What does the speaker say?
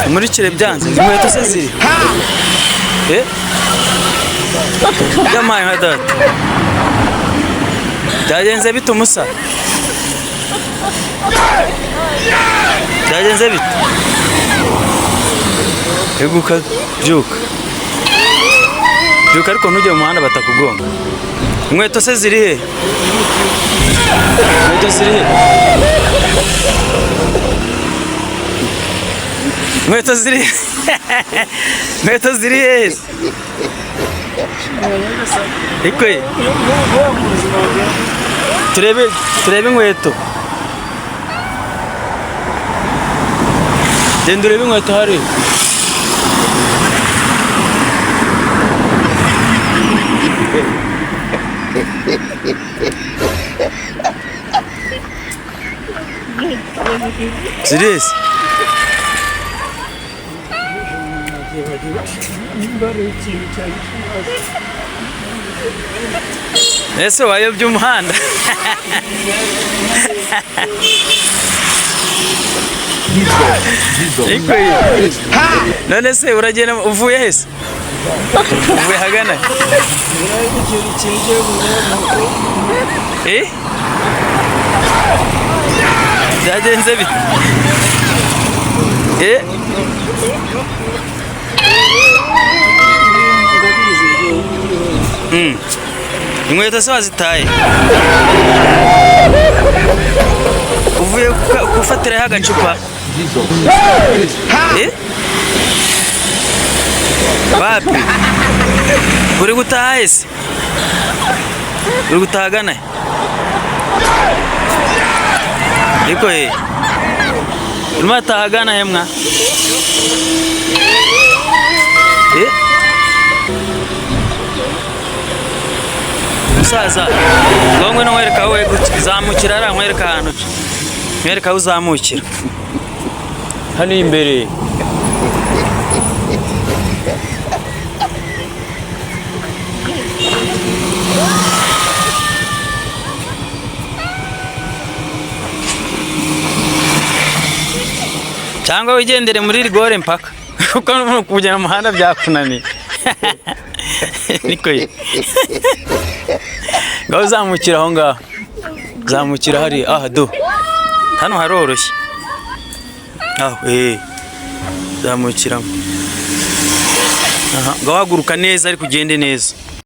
Umurikire byanze inkweto se ziri yamaye nka data byagenze bite umusa byagenze bite eguka byuka ariko ntujye mu muhanda batakugonga inkweto se ziri he inkweto ziri he inkweto ziri inkweto ziri he ikoye turebe inkweto genda urebe inkweto hari Serious? Ese wayobye umuhanda none se uragenda uvuye hese uvuye hagana byagenze bite inkweto se wazitaye uvuye gufatiraho agacupa wapi uri gutaha ese uri gutaha gana ariko urimo ataha gana hemwa musaza ngomwe no nkwereka wowe zamukira ara nkwereka ahantu nkwereka aho uzamukira hano imbere cyangwa wigendere muri rigore mpaka kuko kujya mu muhanda byakunaniye niko ngaho zamukira aho ngaho zamukira hari do hano haroroshye zamukiramo ngaho haguruka neza ariko ugende neza